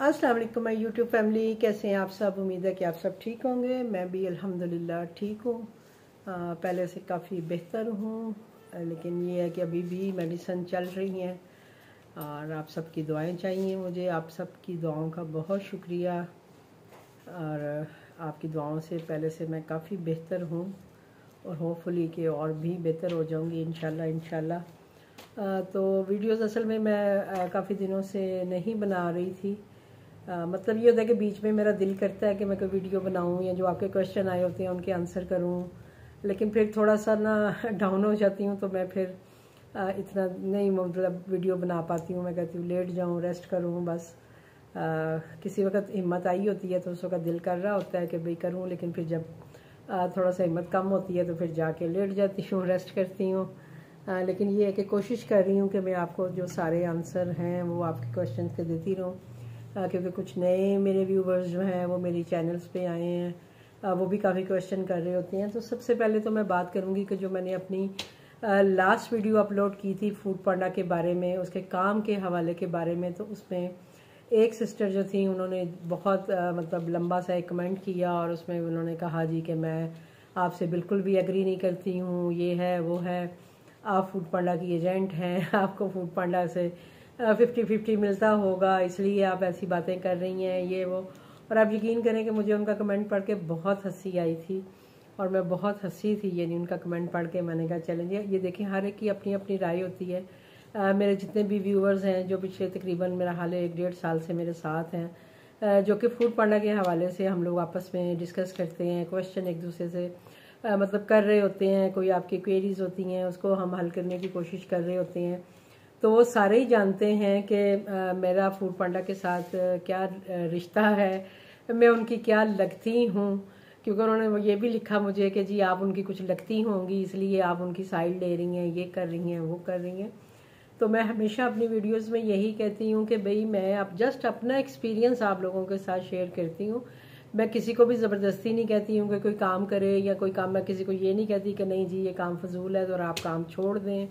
अस्सलाम वालेकुम my YouTube family, कैसे हैं आप सब। उम्मीद है कि आप सब ठीक होंगे। मैं भी अल्हम्दुलिल्लाह ठीक हूँ। पहले से काफ़ी बेहतर हूँ, लेकिन ये है कि अभी भी मेडिसिन चल रही हैं और आप सबकी दुआएं चाहिए मुझे। आप सबकी दुआओं का बहुत शुक्रिया और आपकी दुआओं से पहले से मैं काफ़ी बेहतर हूँ और होपफुली कि और भी बेहतर हो जाऊँगी इंशाल्लाह। तो वीडियोस असल में मैं काफ़ी दिनों से नहीं बना रही थी। मतलब ये होता है कि बीच में मेरा दिल करता है कि मैं कोई वीडियो बनाऊं या जो आपके क्वेश्चन आए होते हैं उनके आंसर करूं, लेकिन फिर थोड़ा सा ना डाउन हो जाती हूं, तो मैं फिर इतना नहीं मतलब वीडियो बना पाती हूं। मैं कहती हूँ लेट जाऊं, रेस्ट करूं बस। किसी वक्त हिम्मत आई होती है तो उस वक्त दिल कर रहा होता है कि भाई करूँ, लेकिन फिर जब थोड़ा सा हिम्मत कम होती है तो फिर जाके लेट जाती हूँ, रेस्ट करती हूँ। लेकिन ये है कि कोशिश कर रही हूँ कि मैं आपको जो सारे आंसर हैं वो आपके क्वेश्चन के देती रहूँ, क्योंकि कुछ नए मेरे व्यूवर्स जो हैं वो मेरी चैनल्स पे आए हैं, वो भी काफ़ी क्वेश्चन कर रहे होते हैं। तो सबसे पहले तो मैं बात करूँगी कि जो मैंने अपनी लास्ट वीडियो अपलोड की थी फूड पांडा के बारे में, उसके काम के हवाले के बारे में, तो उसमें एक सिस्टर जो थी उन्होंने बहुत मतलब लंबा सा एक कमेंट किया और उसमें उन्होंने कहा जी कि मैं आपसे बिल्कुल भी एग्री नहीं करती हूँ, ये है वो है, आप फूड पांडा की एजेंट हैं, आपको फूड पांडा से 50-50 मिलता होगा, इसलिए आप ऐसी बातें कर रही हैं ये वो। और आप यकीन करें कि मुझे उनका कमेंट पढ़ के बहुत हंसी आई थी और मैं बहुत हंसी थी यानी उनका कमेंट पढ़ के। मैंने कहा चलें ये देखें, हर एक की अपनी अपनी राय होती है। मेरे जितने भी व्यूअर्स हैं जो पिछले तकरीबन मेरा हाल 1-1.5 साल से मेरे साथ हैं, जो कि फूड पांडा के हवाले से हम लोग आपस में डिस्कस करते हैं, क्वेश्चन एक दूसरे से मतलब कर रहे होते हैं, कोई आपकी क्वेरीज होती हैं उसको हम हल करने की कोशिश कर रहे होते हैं, तो वो सारे ही जानते हैं कि मेरा फूड पांडा के साथ क्या रिश्ता है, मैं उनकी क्या लगती हूँ। क्योंकि उन्होंने ये भी लिखा मुझे कि जी आप उनकी कुछ लगती होंगी इसलिए आप उनकी साइड ले रही हैं, ये कर रही हैं वो कर रही हैं। तो मैं हमेशा अपनी वीडियोस में यही कहती हूँ कि भाई मैं अब जस्ट अपना एक्सपीरियंस आप लोगों के साथ शेयर करती हूँ। मैं किसी को भी ज़बरदस्ती नहीं कहती हूँ कि कोई काम करे या कोई काम, मैं किसी को ये नहीं कहती कि नहीं जी ये काम फजूल है तो आप काम छोड़ दें।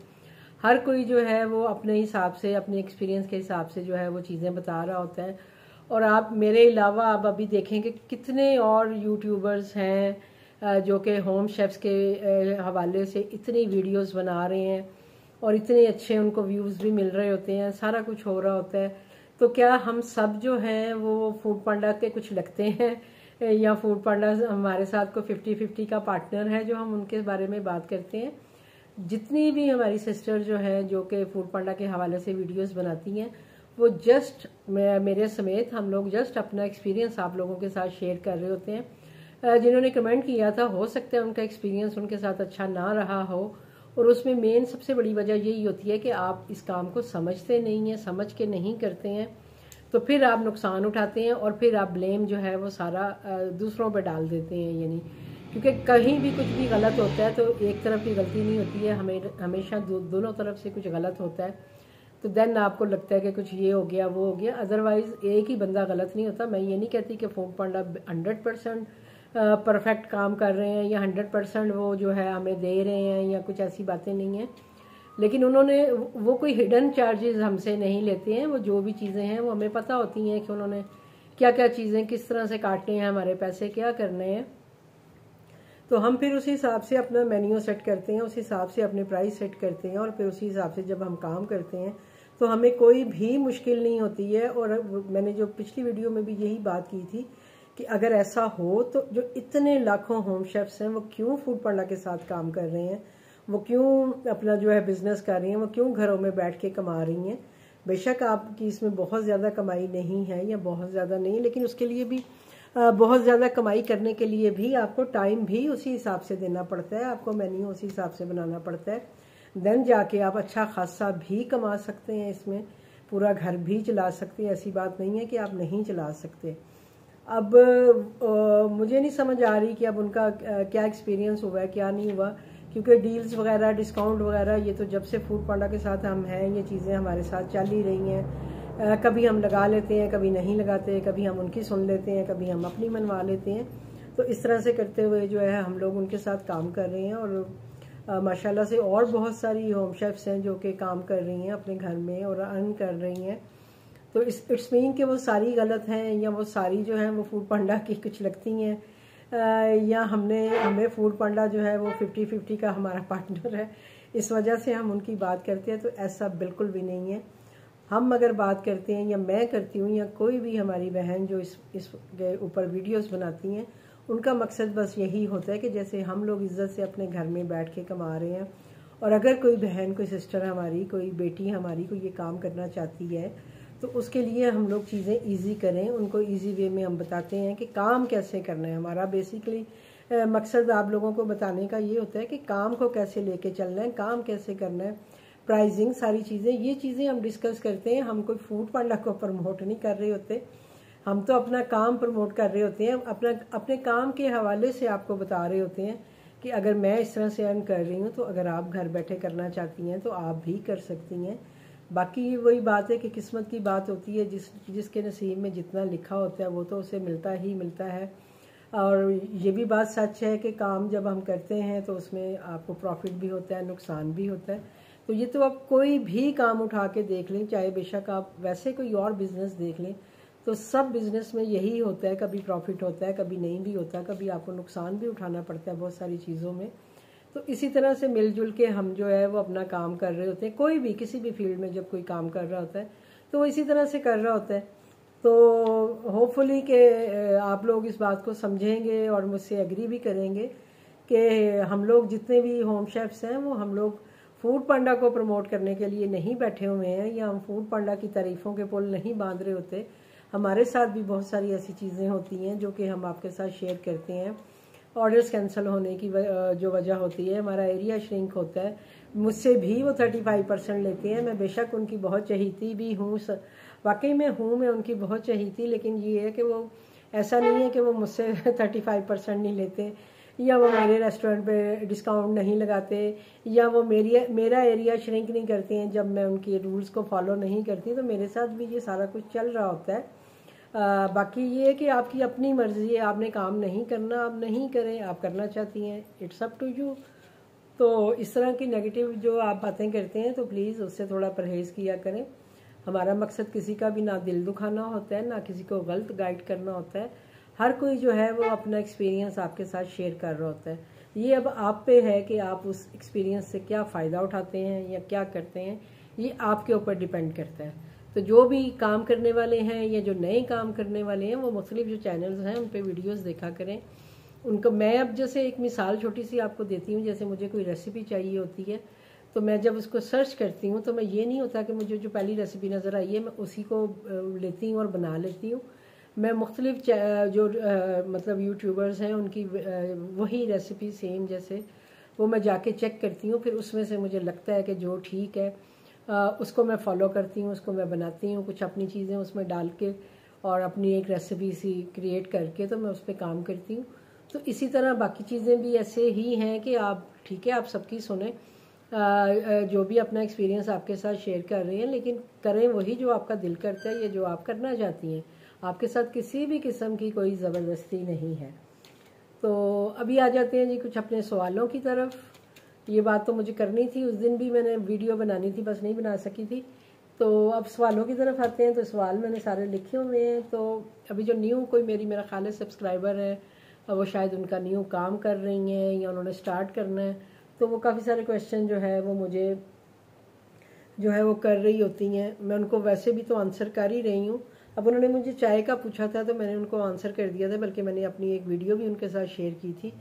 हर कोई जो है वो अपने हिसाब से, अपने एक्सपीरियंस के हिसाब से जो है वो चीज़ें बता रहा होता है। और आप मेरे अलावा आप अभी देखेंगे कितने और यूट्यूबर्स हैं जो कि होम शेफ्स के हवाले से इतनी वीडियोस बना रहे हैं और इतने अच्छे उनको व्यूज़ भी मिल रहे होते हैं, सारा कुछ हो रहा होता है। तो क्या हम सब जो हैं वो फूड पांडा के कुछ लगते हैं या फूड पांडा हमारे साथ को 50-50 का पार्टनर है जो हम उनके बारे में बात करते हैं। जितनी भी हमारी सिस्टर जो है जो कि फूड पांडा के हवाले से वीडियोस बनाती हैं, वो जस्ट मेरे समेत हम लोग जस्ट अपना एक्सपीरियंस आप लोगों के साथ शेयर कर रहे होते हैं। जिन्होंने कमेंट किया था हो सकता है उनका एक्सपीरियंस उनके साथ अच्छा ना रहा हो, और उसमें मेन सबसे बड़ी वजह यही होती है कि आप इस काम को समझते नहीं हैं, समझ के नहीं करते हैं, तो फिर आप नुकसान उठाते हैं और फिर आप ब्लेम जो है वो सारा दूसरों पर डाल देते हैं। यानी क्योंकि कहीं भी कुछ भी गलत होता है तो एक तरफ की गलती नहीं होती है, हमेशा दोनों तरफ से कुछ गलत होता है। तो देन आपको लगता है कि कुछ ये हो गया वो हो गया, अदरवाइज एक ही बंदा गलत नहीं होता। मैं ये नहीं कहती कि फूड पांडा 100% परफेक्ट काम कर रहे हैं या 100% वो जो है हमें दे रहे हैं या कुछ ऐसी बातें नहीं हैं, लेकिन उन्होंने वो कोई हिडन चार्जेस हमसे नहीं लेते हैं। वो जो भी चीज़ें हैं वो हमें पता होती हैं कि उन्होंने क्या क्या चीज़ें किस तरह से काटने हैं, हमारे पैसे क्या करने हैं। तो हम फिर उसी हिसाब से अपना मेन्यू सेट करते हैं, उस हिसाब से अपने प्राइस सेट करते हैं और फिर उसी हिसाब से जब हम काम करते हैं तो हमें कोई भी मुश्किल नहीं होती है। और मैंने जो पिछली वीडियो में भी यही बात की थी कि अगर ऐसा हो तो जो इतने लाखों होम शेफ्स हैं वो क्यों फूड पांडा के साथ काम कर रहे हैं, वो क्यों अपना जो है बिजनेस कर रही हैं, वो क्यों घरों में बैठ के कमा रही हैं। बेशक आपकी इसमें बहुत ज़्यादा कमाई नहीं है या बहुत ज़्यादा नहीं, लेकिन उसके लिए भी बहुत ज़्यादा कमाई करने के लिए भी आपको टाइम भी उसी हिसाब से देना पड़ता है, आपको मेन्यू उसी हिसाब से बनाना पड़ता है। देन जाके आप अच्छा खासा भी कमा सकते हैं, इसमें पूरा घर भी चला सकते हैं। ऐसी बात नहीं है कि आप नहीं चला सकते। अब मुझे नहीं समझ आ रही कि अब उनका क्या एक्सपीरियंस हुआ है क्या नहीं हुआ, क्योंकि डील्स वगैरह डिस्काउंट वगैरह ये तो जब से फूड पांडा के साथ हम हैं ये चीज़ें हमारे साथ चल ही रही हैं। कभी हम लगा लेते हैं, कभी नहीं लगाते, कभी हम उनकी सुन लेते हैं, कभी हम अपनी मनवा लेते हैं। तो इस तरह से करते हुए जो है हम लोग उनके साथ काम कर रहे हैं। और माशाल्लाह से और बहुत सारी होम शेफ्स हैं जो कि काम कर रही हैं अपने घर में और अर्न कर रही हैं। तो इट्स मीन कि वो सारी गलत हैं या वो सारी जो हैं वो फूड पांडा की कुछ लगती हैं, या हमें फूड पांडा जो है वो 50-50 का हमारा पार्टनर है, इस वजह से हम उनकी बात करते हैं। तो ऐसा बिल्कुल भी नहीं है। हम अगर बात करते हैं या मैं करती हूँ या कोई भी हमारी बहन जो इस ऊपर वीडियोस बनाती हैं, उनका मकसद बस यही होता है कि जैसे हम लोग इज्जत से अपने घर में बैठ के कमा रहे हैं, और अगर कोई बहन, कोई सिस्टर हमारी, कोई बेटी हमारी को ये काम करना चाहती है तो उसके लिए हम लोग चीज़ें इजी करें, उनको इजी वे में हम बताते हैं कि काम कैसे करना है। हमारा बेसिकली मकसद आप लोगों को बताने का ये होता है कि काम को कैसे लेके चलना है, काम कैसे करना है, प्राइसिंग, सारी चीज़ें, ये चीज़ें हम डिस्कस करते हैं। हम कोई फूड पांडा को प्रमोट नहीं कर रहे होते, हम तो अपना काम प्रमोट कर रहे होते हैं। अपने काम के हवाले से आपको बता रहे होते हैं कि अगर मैं इस तरह से अर्न कर रही हूँ तो अगर आप घर बैठे करना चाहती हैं तो आप भी कर सकती हैं। बाकी वही बात है कि किस्मत की बात होती है, जिसके नसीब में जितना लिखा होता है वो तो उसे मिलता ही मिलता है। और ये भी बात सच है कि काम जब हम करते हैं तो उसमें आपको प्रॉफिट भी होता है, नुकसान भी होता है। तो ये तो आप कोई भी काम उठा के देख लें, चाहे बेशक आप वैसे कोई और बिज़नेस देख लें, तो सब बिज़नेस में यही होता है, कभी प्रॉफिट होता है, कभी नहीं भी होता, कभी आपको नुकसान भी उठाना पड़ता है बहुत सारी चीज़ों में। तो इसी तरह से मिलजुल के हम जो है वो अपना काम कर रहे होते हैं। कोई भी किसी भी फील्ड में जब कोई काम कर रहा होता है तो वो इसी तरह से कर रहा होता है। तो होपफुली कि आप लोग इस बात को समझेंगे और मुझसे एग्री भी करेंगे कि हम लोग जितने भी होम शेफ्स हैं वो हम लोग फूड पांडा को प्रमोट करने के लिए नहीं बैठे हुए हैं, या हम फूड पांडा की तारीफ़ों के पुल नहीं बांध रहे होते। हमारे साथ भी बहुत सारी ऐसी चीज़ें होती हैं जो कि हम आपके साथ शेयर करते हैं। ऑर्डर्स कैंसिल होने की जो वजह होती है, हमारा एरिया श्रिंक होता है, मुझसे भी वो 35% लेते हैं। मैं बेशक उनकी बहुत चहीती भी हूँ, वाकई में हूँ, मैं उनकी बहुत चहीती, लेकिन ये है कि वो ऐसा नहीं है कि वो मुझसे 35% नहीं लेते, या वो मेरे रेस्टोरेंट पे डिस्काउंट नहीं लगाते, या वो मेरा एरिया श्रिंक नहीं करते हैं जब मैं उनके रूल्स को फॉलो नहीं करती। तो मेरे साथ भी ये सारा कुछ चल रहा होता है। बाकी ये है कि आपकी अपनी मर्ज़ी है, आपने काम नहीं करना, आप नहीं करें, आप करना चाहती हैं, इट्स अप टू यू। तो इस तरह की नेगेटिव जो आप बातें करते हैं तो प्लीज़ उससे थोड़ा परहेज़ किया करें। हमारा मकसद किसी का भी ना दिल दुखाना होता है, ना किसी को गलत गाइड करना होता है। हर कोई जो है वो अपना एक्सपीरियंस आपके साथ शेयर कर रहा होता है। ये अब आप पे है कि आप उस एक्सपीरियंस से क्या फ़ायदा उठाते हैं या क्या करते हैं, ये आपके ऊपर डिपेंड करता है। तो जो भी काम करने वाले हैं या जो नए काम करने वाले हैं वो मुख्तलिफ जो चैनल्स हैं उन पे वीडियोस देखा करें। उनको मैं अब जैसे एक मिसाल छोटी सी आपको देती हूँ, जैसे मुझे कोई रेसिपी चाहिए होती है तो मैं जब उसको सर्च करती हूँ तो मैं ये नहीं होता कि मुझे जो पहली रेसिपी नज़र आई है मैं उसी को लेती हूँ और बना लेती हूँ। मैं मुख्तलिफ जो मतलब यूट्यूबर्स हैं उनकी वही रेसिपी सेम जैसे वो मैं जाके चेक करती हूँ, फिर उसमें से मुझे लगता है कि जो ठीक है उसको मैं फॉलो करती हूँ, उसको मैं बनाती हूँ, कुछ अपनी चीज़ें उसमें डाल के और अपनी एक रेसिपी सी क्रिएट करके तो मैं उस पर काम करती हूँ। तो इसी तरह बाकी चीज़ें भी ऐसे ही हैं कि आप ठीक है आप सबकी सुने, जो भी अपना एक्सपीरियंस आपके साथ शेयर कर रहे हैं, लेकिन करें वही जो आपका दिल करता है या जो आप करना चाहती हैं। आपके साथ किसी भी किस्म की कोई ज़बरदस्ती नहीं है। तो अभी आ जाते हैं जी कुछ अपने सवालों की तरफ। ये बात तो मुझे करनी थी, उस दिन भी मैंने वीडियो बनानी थी, बस नहीं बना सकी थी। तो अब सवालों की तरफ आते हैं। तो सवाल मैंने सारे लिखे हुए हैं। तो अभी जो न्यू कोई मेरा ख्याल है सब्सक्राइबर है, वो शायद उनका न्यू काम कर रही हैं या उन्होंने स्टार्ट करना है, तो वो काफ़ी सारे क्वेश्चन जो है वो मुझे जो है वो कर रही होती हैं। मैं उनको वैसे भी तो आंसर कर ही रही हूँ। अब उन्होंने मुझे चाय का पूछा था तो मैंने उनको आंसर कर दिया था, बल्कि मैंने अपनी एक वीडियो भी उनके साथ शेयर की थी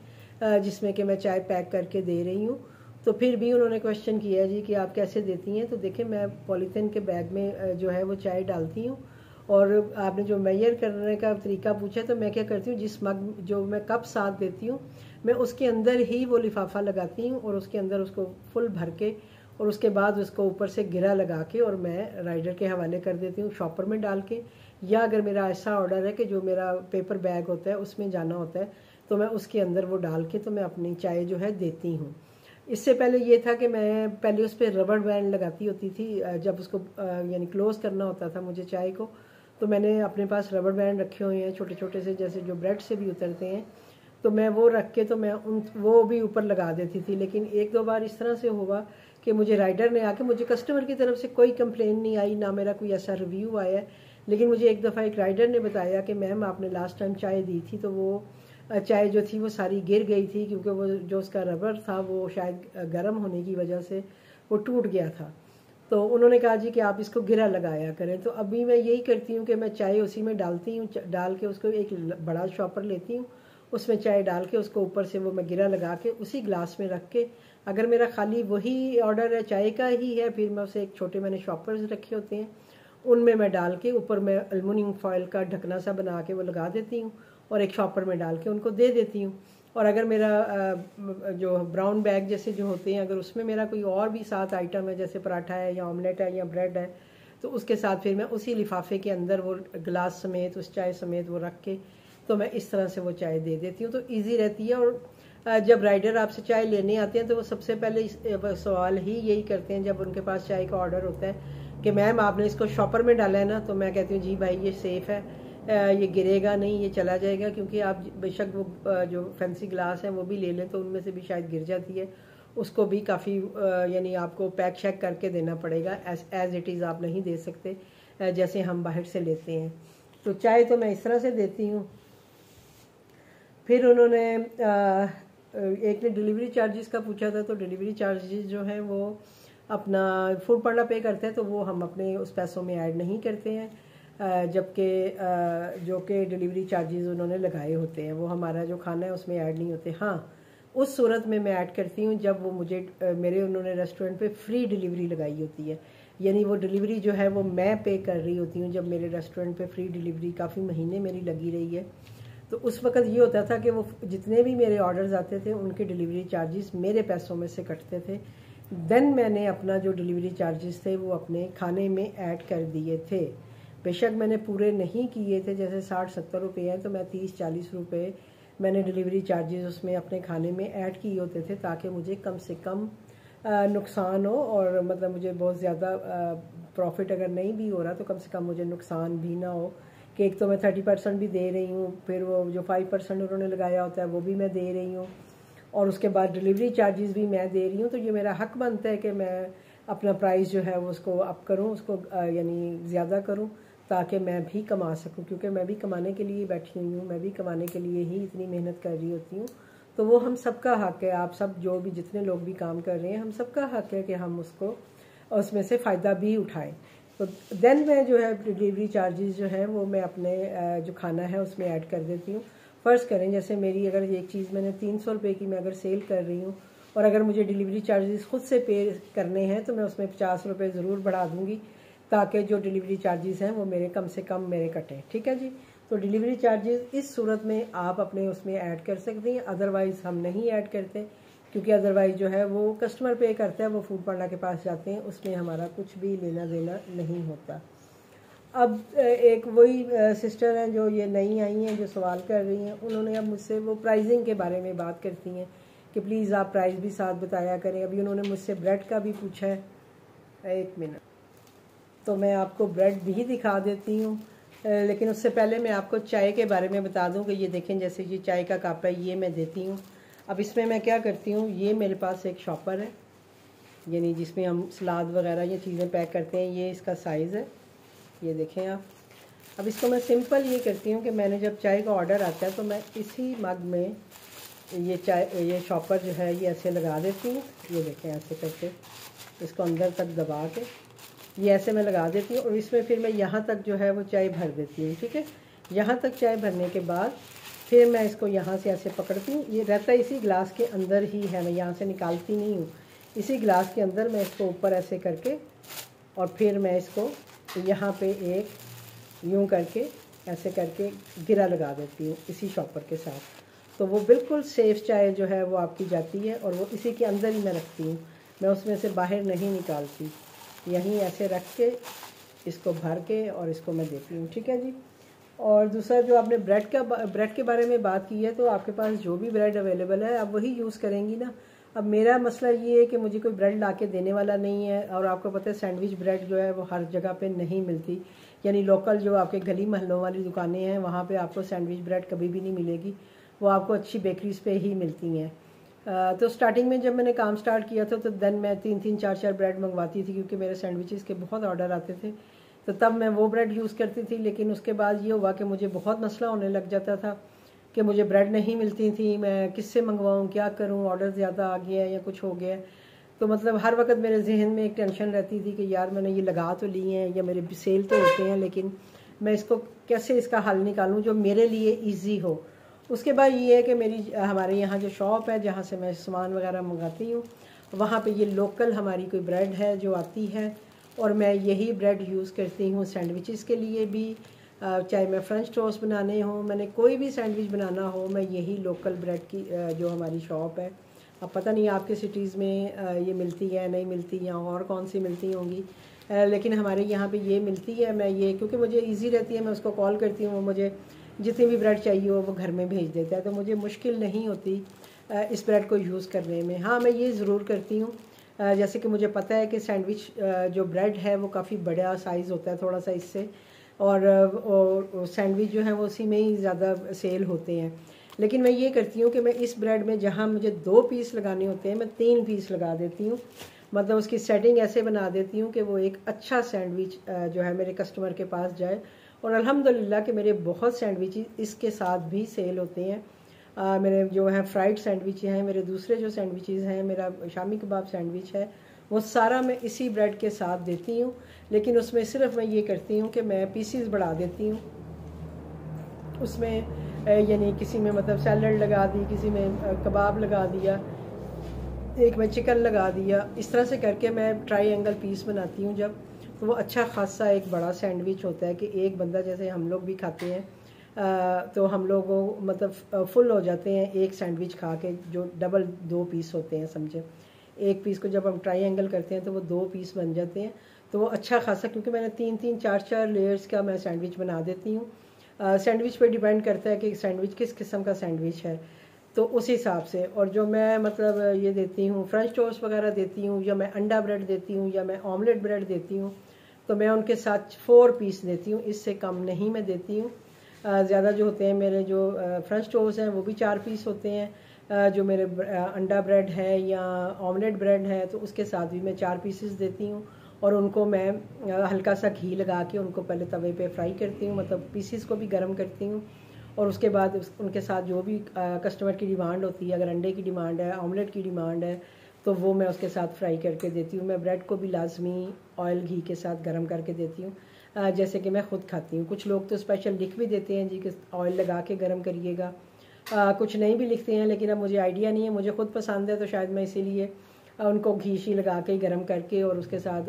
जिसमें कि मैं चाय पैक करके दे रही हूँ। तो फिर भी उन्होंने क्वेश्चन किया जी कि आप कैसे देती हैं। तो देखिए मैं पॉलीथीन के बैग में जो है वो चाय डालती हूँ, और आपने जो मेजर करने का तरीका पूछा तो मैं क्या करती हूँ, जिस मग जो मैं कप साथ देती हूँ मैं उसके अंदर ही वो लिफाफा लगाती हूँ और उसके अंदर उसको फुल भर के और उसके बाद उसको ऊपर से गिरा लगा के और मैं राइडर के हवाले कर देती हूँ शॉपर में डाल के। या अगर मेरा ऐसा ऑर्डर है कि जो मेरा पेपर बैग होता है उसमें जाना होता है तो मैं उसके अंदर वो डाल के तो मैं अपनी चाय जो है देती हूँ। इससे पहले ये था कि मैं पहले उस पर रबड़ बैंड लगाती होती थी, जब उसको यानी क्लोज़ करना होता था मुझे चाय को, तो मैंने अपने पास रबड़ बैंड रखे हुए हैं छोटे छोटे से, जैसे जो ब्रेड से भी उतरते हैं, तो मैं वो रख के तो मैं वो भी ऊपर लगा देती थी। लेकिन एक दो बार इस तरह से हुआ कि मुझे राइडर ने आके, मुझे कस्टमर की तरफ से कोई कंप्लेन नहीं आई, ना मेरा कोई ऐसा रिव्यू आया है, लेकिन मुझे एक दफ़ा एक राइडर ने बताया कि मैम आपने लास्ट टाइम चाय दी थी तो वो चाय जो थी वो सारी गिर गई थी, क्योंकि वो जो उसका रबर था वो शायद गर्म होने की वजह से वो टूट गया था। तो उन्होंने कहा जी कि आप इसको गिरा लगाया करें। तो अभी मैं यही करती हूँ कि मैं चाय उसी में डालती हूँ, डाल के उसको एक बड़ा शॉपर लेती हूँ, उसमें चाय डाल के उसको ऊपर से वो मैं गिरा लगा के उसी ग्लास में रख के, अगर मेरा खाली वही ऑर्डर है चाय का ही है, फिर मैं उसे एक छोटे मैंने शॉपर्स रखे होते हैं उनमें मैं डाल के ऊपर मैं एल्युमिनियम फॉयल का ढकना सा बना के वो लगा देती हूँ और एक शॉपर में डाल के उनको दे देती हूँ। और अगर मेरा जो ब्राउन बैग जैसे जो होते हैं, अगर उसमें मेरा कोई और भी साथ आइटम है, जैसे पराठा है या ऑमलेट है या ब्रेड है, तो उसके साथ फिर मैं उसी लिफाफे के अंदर वो गिलास समेत उस चाय समेत वो रख के तो मैं इस तरह से वो चाय दे देती हूँ। तो ईजी रहती है। और जब राइडर आपसे चाय लेने आते हैं तो वो सबसे पहले सवाल ही यही करते हैं, जब उनके पास चाय का ऑर्डर होता है कि मैम आपने इसको शॉपर में डाला है ना, तो मैं कहती हूँ जी भाई ये सेफ़ है, ये गिरेगा नहीं, ये चला जाएगा, क्योंकि आप बेशक वो जो फैंसी ग्लास है वो भी ले लें तो उनमें से भी शायद गिर जाती है, उसको भी काफ़ी यानी आपको पैक शैक करके देना पड़ेगा, एज इट इज़ आप नहीं दे सकते जैसे हम बाहर से लेते हैं। तो चाय तो मैं इस तरह से देती हूँ। फिर उन्होंने एक ने डिलीवरी चार्जेस का पूछा था, तो डिलीवरी चार्जेस जो हैं वो अपना फूड पांडा पे करते हैं, तो वो हम अपने उस पैसों में ऐड नहीं करते हैं, जबकि जो कि डिलीवरी चार्जेस उन्होंने लगाए होते हैं वो हमारा जो खाना है उसमें ऐड नहीं होते। हाँ, उस सूरत में मैं ऐड करती हूँ जब वो मुझे मेरे उन्होंने रेस्टोरेंट पे फ्री डिलीवरी लगाई होती है, यानी वो डिलीवरी जो है वो मैं पे कर रही होती हूँ। जब मेरे रेस्टोरेंट पे फ्री डिलीवरी काफ़ी महीने मेरी लगी रही है, तो उस वक्त ये होता था कि वो जितने भी मेरे ऑर्डर्स आते थे उनके डिलीवरी चार्जेस मेरे पैसों में से कटते थे। देन मैंने अपना जो डिलीवरी चार्जेस थे वो अपने खाने में ऐड कर दिए थे। बेशक मैंने पूरे नहीं किए थे, जैसे 60-70 रुपये हैं तो मैं 30-40 रुपये मैंने डिलीवरी चार्जेस उसमें अपने खाने में ऐड किए होते थे, ताकि मुझे कम से कम नुकसान हो, और मतलब मुझे बहुत ज़्यादा प्रॉफिट अगर नहीं भी हो रहा तो कम से कम मुझे नुकसान भी ना हो कि एक तो मैं 30% भी दे रही हूँ, फिर वो जो 5% उन्होंने लगाया होता है वो भी मैं दे रही हूँ, और उसके बाद डिलीवरी चार्जेस भी मैं दे रही हूँ। तो ये मेरा हक बनता है कि मैं अपना प्राइस जो है वो उसको अप करूँ, उसको यानी ज़्यादा करूँ, ताकि मैं भी कमा सकूँ, क्योंकि मैं भी कमाने के लिए बैठी हुई हूँ, मैं भी कमाने के लिए ही इतनी मेहनत कर रही होती हूँ। तो वो हम सबका हक है, आप सब जो भी जितने लोग भी काम कर रहे हैं हम सबका हक है कि हम उसको उसमें से फ़ायदा भी उठाएं। तो देन मैं जो है डिलीवरी चार्जेस जो है वो मैं अपने जो खाना है उसमें ऐड कर देती हूँ। फ़र्ज़ करें जैसे मेरी अगर एक चीज़ मैंने 300 रुपये की मैं अगर सेल कर रही हूँ, और अगर मुझे डिलीवरी चार्जेस खुद से पे करने हैं तो मैं उसमें 50 रुपये ज़रूर बढ़ा दूँगी, ताकि जो डिलीवरी चार्जेस हैं वो मेरे कम से कम मेरे कटें। ठीक है जी। तो डिलीवरी चार्जेस इस सूरत में आप अपने उसमें ऐड कर सकते हैं, अदरवाइज़ हम नहीं ऐड करते, क्योंकि अदरवाइज़ जो है वो कस्टमर पे करता है, वो फूड पांडा के पास जाते हैं, उसमें हमारा कुछ भी लेना देना नहीं होता। अब एक वही सिस्टर हैं जो ये नई आई हैं जो सवाल कर रही हैं, उन्होंने अब मुझसे वो प्राइसिंग के बारे में बात करती हैं कि प्लीज़ आप प्राइस भी साथ बताया करें। अभी उन्होंने मुझसे ब्रेड का भी पूछा है, एक मिनट, तो मैं आपको ब्रेड भी दिखा देती हूँ, लेकिन उससे पहले मैं आपको चाय के बारे में बता दूँ कि ये देखें, जैसे ये चाय का कप है ये मैं देती हूँ। अब इसमें मैं क्या करती हूँ, ये मेरे पास एक शॉपर है, यानी जिसमें हम सलाद वगैरह ये चीज़ें पैक करते हैं, ये इसका साइज़ है, ये देखें आप। अब इसको मैं सिंपल ये करती हूँ कि मैंने जब चाय का ऑर्डर आता है तो मैं इसी मग में ये शॉपर जो है ये ऐसे लगा देती हूँ, ये देखें ऐसे करके इसको अंदर तक दबा के ये ऐसे मैं लगा देती हूँ, और इसमें फिर मैं यहाँ तक जो है वो चाय भर देती हूँ। ठीक है, यहाँ तक चाय भरने के बाद फिर मैं इसको यहाँ से ऐसे पकड़ती हूँ, ये रहता है इसी गिलास के अंदर ही है, मैं यहाँ से निकालती नहीं हूँ, इसी गिलास के अंदर मैं इसको ऊपर ऐसे करके और फिर मैं इसको यहाँ पे एक यूं करके ऐसे करके गिरा लगा देती हूँ इसी शॉपर के साथ, तो वो बिल्कुल सेफ़ चाय जो है वो आपकी जाती है, और वो इसी के अंदर ही मैं रखती हूँ, मैं उसमें से बाहर नहीं निकालती, यहीं ऐसे रख के इसको भर के और इसको मैं देती हूँ। ठीक है जी। और दूसरा जो आपने ब्रेड के बारे में बात की है, तो आपके पास जो भी ब्रेड अवेलेबल है आप वही यूज़ करेंगी ना। अब मेरा मसला ये है कि मुझे कोई ब्रेड ला के देने वाला नहीं है, और आपको पता है सैंडविच ब्रेड जो है वो हर जगह पे नहीं मिलती, यानी लोकल जो आपके गली महलों वाली दुकानें हैं वहाँ पे आपको सैंडविच ब्रेड कभी भी नहीं मिलेगी, वो आपको अच्छी बेकरीज पे ही मिलती हैं। तो स्टार्टिंग में जब मैंने काम स्टार्ट किया था तो देन मैं 3-3 4-4 ब्रेड मंगवाती थी, क्योंकि मेरे सैंडविचेस के बहुत ऑर्डर आते थे, तो तब मैं वो ब्रेड यूज़ करती थी। लेकिन उसके बाद ये हुआ कि मुझे बहुत मसला होने लग जाता था कि मुझे ब्रेड नहीं मिलती थी, मैं किससे मंगवाऊँ, क्या करूँ, ऑर्डर ज़्यादा आ गया है या कुछ हो गया। तो मतलब हर वक्त मेरे जहन में एक टेंशन रहती थी कि यार मैंने ये लगा तो लिए हैं या मेरे सेल तो होते हैं, लेकिन मैं इसको कैसे इसका हल निकालूं जो मेरे लिए इजी हो। उसके बाद ये है कि मेरी हमारे यहाँ जो शॉप है जहाँ से मैं सामान वगैरह मंगाती हूँ, वहाँ पे ये लोकल हमारी कोई ब्रेड है जो आती है, और मैं यही ब्रेड यूज़ करती हूँ सैंडविचेस के लिए भी। चाहे मैं फ्रेंच टोस्ट बनाने हो, मैंने कोई भी सैंडविच बनाना हो, मैं यही लोकल ब्रेड की जो हमारी शॉप है, अब पता नहीं आपके सिटीज़ में ये मिलती है नहीं मिलती, या और कौन सी मिलती होंगी, लेकिन हमारे यहाँ पे ये मिलती है। मैं ये क्योंकि मुझे इजी रहती है, मैं उसको कॉल करती हूँ, वो मुझे जितनी भी ब्रेड चाहिए हो वो घर में भेज देता है, तो मुझे मुश्किल नहीं होती इस ब्रेड को यूज़ करने में। हाँ, मैं ये ज़रूर करती हूँ, जैसे कि मुझे पता है कि सैंडविच जो ब्रेड है वो काफ़ी बड़ा साइज़ होता है थोड़ा सा इससे, और सैंडविच जो है वो उसी में ही ज़्यादा सेल होते हैं। लेकिन मैं ये करती हूँ कि मैं इस ब्रेड में जहाँ मुझे 2 पीस लगाने होते हैं मैं 3 पीस लगा देती हूँ, मतलब उसकी सेटिंग ऐसे बना देती हूँ कि वो एक अच्छा सैंडविच जो है मेरे कस्टमर के पास जाए। और अल्हम्दुलिल्लाह कि मेरे बहुत सैंडविच इसके साथ भी सेल होते हैं। मेरे जो हैं फ्राइड सैंडविच हैं, मेरे दूसरे जो सैंडविचेज़ हैं, मेरा शामी कबाब सैंडविच है, वो सारा मैं इसी ब्रेड के साथ देती हूँ। लेकिन उसमें सिर्फ मैं ये करती हूँ कि मैं पीसीज बढ़ा देती हूँ उसमें, यानी किसी में मतलब सैलड लगा दी, किसी में कबाब लगा दिया, एक में चिकन लगा दिया, इस तरह से करके मैं ट्रायंगल पीस बनाती हूँ जब, तो वो अच्छा खासा एक बड़ा सैंडविच होता है कि एक बंदा, जैसे हम लोग भी खाते हैं, तो हम लोग मतलब फुल हो जाते हैं एक सैंडविच खा के, जो डबल 2 पीस होते हैं समझे। एक पीस को जब हम ट्रायंगल करते हैं तो वो 2 पीस बन जाते हैं, तो वो अच्छा खासा, क्योंकि मैंने 3-3 4-4 लेयर्स का मैं सैंडविच बना देती हूँ। सैंडविच पे डिपेंड करता है कि सैंडविच किस किस्म का सैंडविच है, तो उस हिसाब से। और जो मैं मतलब ये देती हूँ फ्रेंच टोस्ट वगैरह देती हूँ, या मैं अंडा ब्रेड देती हूँ, या मैं ऑमलेट ब्रेड देती हूँ, तो मैं उनके साथ 4 पीस देती हूँ, इससे कम नहीं मैं देती हूँ। ज़्यादा जो होते हैं मेरे जो फ्रेंच टोस्ट हैं वो भी 4 पीस होते हैं, जो मेरे अंडा ब्रेड है या ऑमलेट ब्रेड है तो उसके साथ भी मैं 4 पीसेस देती हूँ। और उनको मैं हल्का सा घी लगा के उनको पहले तवे पे फ्राई करती हूँ, मतलब पीसेस को भी गर्म करती हूँ, और उसके बाद उनके साथ जो भी कस्टमर की डिमांड होती है, अगर अंडे की डिमांड है, ऑमलेट की डिमांड है, तो वो मैं उसके साथ फ्राई करके देती हूँ। मैं ब्रेड को भी लाजमी ऑयल घी के साथ गर्म करके देती हूँ, जैसे कि मैं ख़ुद खाती हूँ। कुछ लोग तो स्पेशल लिख भी देते हैं जी कि ऑयल लगा के गर्म करिएगा, कुछ नहीं भी लिखते हैं, लेकिन अब मुझे आइडिया नहीं है, मुझे ख़ुद पसंद है तो शायद मैं इसीलिए उनको घी शी लगा के गर्म करके और उसके साथ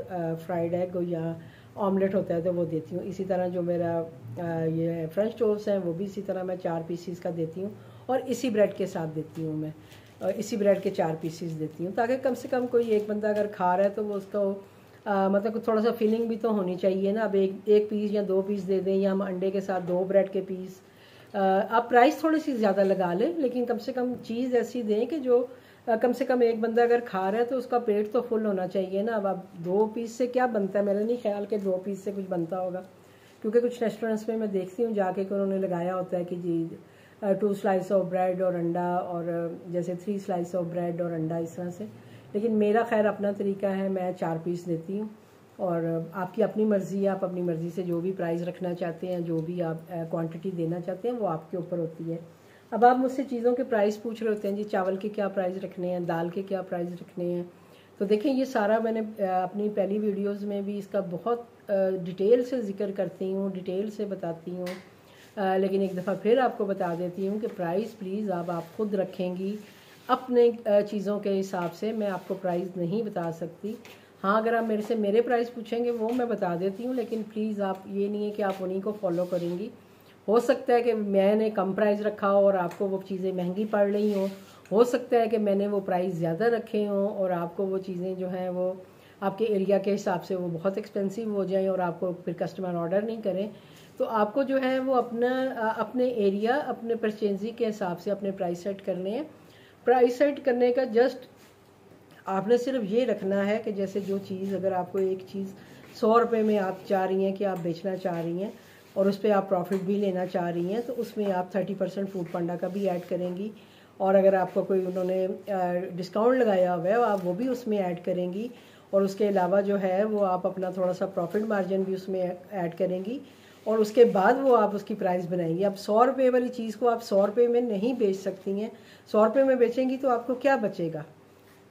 फ्राइड एग या ऑमलेट होता है तो वो देती हूँ। इसी तरह जो मेरा ये फ्रेंच टोस्ट है वो भी इसी तरह मैं 4 पीसीस का देती हूँ, और इसी ब्रेड के साथ देती हूँ मैं, और इसी ब्रेड के 4 पीसीस देती हूँ, ताकि कम से कम कोई एक बंदा अगर खा रहा है तो वो उसको मतलब थोड़ा सा फीलिंग भी तो होनी चाहिए ना। अब एक पीस या 2 पीस दे दें, या हम अंडे के साथ 2 ब्रेड के पीस, आप प्राइस थोड़ी सी ज़्यादा लगा लें, लेकिन कम से कम चीज़ ऐसी दें कि जो कम से कम एक बंदा अगर खा रहा है तो उसका पेट तो फुल होना चाहिए ना। अब 2 पीस से क्या बनता है, मेरा नहीं ख्याल कि 2 पीस से कुछ बनता होगा, क्योंकि कुछ रेस्टोरेंट्स में मैं देखती हूँ जाके कि उन्होंने लगाया होता है कि जी 2 स्लाइस ऑफ ब्रेड और अंडा, और जैसे 3 स्लाइस ऑफ ब्रेड और अंडा, इस तरह से। लेकिन मेरा खैर अपना तरीका है, मैं 4 पीस देती हूँ, और आपकी अपनी मर्ज़ी है, आप अपनी मर्ज़ी से जो भी प्राइस रखना चाहते हैं, जो भी आप क्वांटिटी देना चाहते हैं, वो आपके ऊपर होती है। अब आप मुझसे चीज़ों के प्राइस पूछ रहे होते हैं जी, चावल के क्या प्राइस रखने हैं, दाल के क्या प्राइस रखने हैं, तो देखें ये सारा मैंने अपनी पहली वीडियोस में भी इसका बहुत डिटेल से जिक्र करती हूँ, डिटेल से बताती हूँ, लेकिन एक दफ़ा फिर आपको बता देती हूँ कि प्राइस प्लीज़ आप खुद रखेंगी अपने चीज़ों के हिसाब से, मैं आपको प्राइस नहीं बता सकती। हाँ, अगर आप मेरे से मेरे प्राइस पूछेंगे वो मैं बता देती हूँ, लेकिन प्लीज़ आप ये नहीं है कि आप उन्हीं को फॉलो करेंगी। हो सकता है कि मैंने कम प्राइस रखा हो और आपको वो चीज़ें महंगी पड़ रही हो सकता है कि मैंने वो प्राइस ज़्यादा रखे हों और आपको वो चीज़ें जो हैं वो आपके एरिया के हिसाब से वो बहुत एक्सपेंसिव हो जाएं और आपको फिर कस्टमर ऑर्डर नहीं करें। तो आपको जो है वो अपने एरिया, अपने परचेंजिंग के हिसाब से अपने प्राइस सेट करने हैं। प्राइस सेट करने का जस्ट आपने सिर्फ ये रखना है कि जैसे जो चीज़, अगर आपको एक चीज़ 100 रुपये में आप चाह रही हैं कि आप बेचना चाह रही हैं और उस पर आप प्रॉफिट भी लेना चाह रही हैं, तो उसमें आप 30% फूड पांडा का भी ऐड करेंगी और अगर आपको कोई उन्होंने डिस्काउंट लगाया हुआ है आप वो भी उसमें ऐड करेंगी, और उसके अलावा जो है वो आप अपना थोड़ा सा प्रॉफिट मार्जिन भी उसमें ऐड करेंगी, और उसके बाद वो आप उसकी प्राइस बनाएंगी। अब 100 रुपये वाली चीज़ को आप 100 रुपये में नहीं बेच सकती हैं। 100 रुपये में बेचेंगी तो आपको क्या बचेगा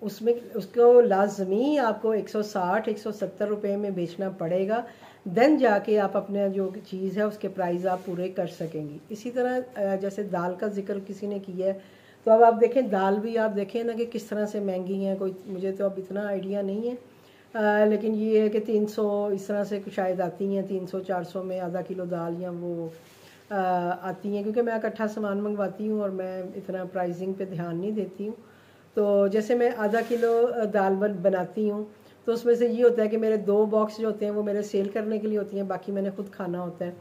उसमें, उसको लाजमी आपको 160 170 रुपये में बेचना पड़ेगा, देन जाके आप अपने जो चीज़ है उसके प्राइस आप पूरे कर सकेंगी। इसी तरह जैसे दाल का जिक्र किसी ने किया है, तो अब आप देखें दाल भी आप देखें ना कि किस तरह से महंगी हैं, कोई मुझे तो अब इतना आइडिया नहीं है, लेकिन ये है कि 300 इस तरह से शायद आती हैं, 300-400 में आधा किलो दाल या वो आती हैं, क्योंकि मैं इकट्ठा सामान मंगवाती हूँ और मैं इतना प्राइसिंग पे ध्यान नहीं देती हूँ। तो जैसे मैं आधा किलो दाल बनाती हूँ तो उसमें से ये होता है कि मेरे 2 बॉक्स जो होते हैं वो मेरे सेल करने के लिए होती हैं, बाकी मैंने खुद खाना होता है।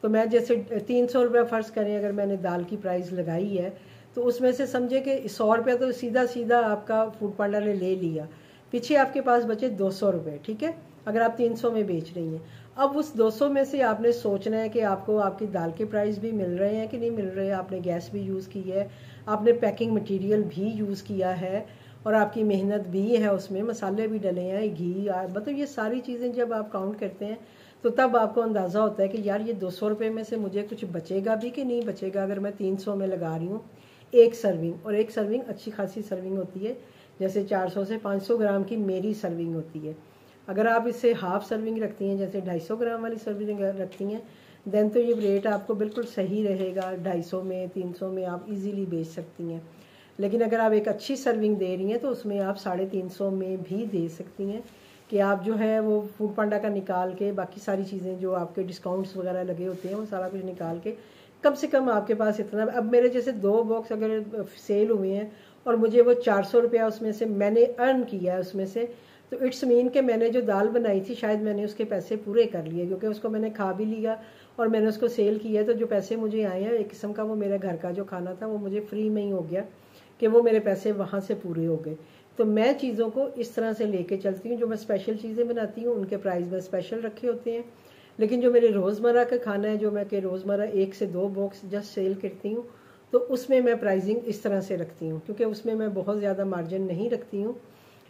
तो मैं जैसे 300 रुपये फ़र्ज़ करें अगर मैंने दाल की प्राइस लगाई है, तो उसमें से समझे कि 100 रुपये तो सीधा सीधा आपका फूड पांडा ने ले लिया, पीछे आपके पास बचे 200 रुपये, ठीक है, अगर आप 300 में बेच रही हैं। अब उस 200 में से आपने सोचना है कि आपको आपकी दाल के प्राइस भी मिल रहे हैं कि नहीं मिल रहे, आपने गैस भी यूज़ की है, आपने पैकिंग मटेरियल भी यूज़ किया है, और आपकी मेहनत भी है, उसमें मसाले भी डले हैं, घी, मतलब ये सारी चीज़ें जब आप काउंट करते हैं तो तब आपको अंदाज़ा होता है कि यार ये 200 रुपये में से मुझे कुछ बचेगा भी कि नहीं बचेगा अगर मैं 300 में लगा रही हूँ एक सर्विंग। और एक सर्विंग अच्छी खासी सर्विंग होती है, जैसे 400 से 500 ग्राम की मेरी सर्विंग होती है। अगर आप इससे हाफ सर्विंग रखती हैं, जैसे 250 ग्राम वाली सर्विंग रखती हैं, देन तो ये रेट आपको बिल्कुल सही रहेगा, 250 में 300 में आप इजीली बेच सकती हैं। लेकिन अगर आप एक अच्छी सर्विंग दे रही हैं तो उसमें आप 350 में भी दे सकती हैं, कि आप जो है वो फूड पांडा का निकाल के बाकी सारी चीज़ें जो आपके डिस्काउंट्स वगैरह लगे होते हैं वो सारा कुछ निकाल के कम से कम आपके पास इतना। अब मेरे जैसे 2 बॉक्स अगर सेल हुए हैं और मुझे वो 400 रुपया उसमें से मैंने अर्न किया है उसमें से, तो इट्स मीन के मैंने जो दाल बनाई थी शायद मैंने उसके पैसे पूरे कर लिए, क्योंकि उसको मैंने खा भी लिया और मैंने उसको सेल किया। तो जो पैसे मुझे आए हैं एक किस्म का वो मेरे घर का जो खाना था वो मुझे फ्री में ही हो गया, कि वो मेरे पैसे वहाँ से पूरे हो गए। तो मैं चीज़ों को इस तरह से लेके चलती हूँ। जो मैं स्पेशल चीज़ें बनाती हूँ उनके प्राइस में स्पेशल रखे होते हैं, लेकिन जो मेरे रोज़मर्रा का खाना है, जो मैं कि रोज़मर्रा 1 से 2 बॉक्स जस्ट सेल करती हूँ, तो उसमें मैं प्राइसिंग इस तरह से रखती हूँ, क्योंकि उसमें मैं बहुत ज़्यादा मार्जिन नहीं रखती हूँ,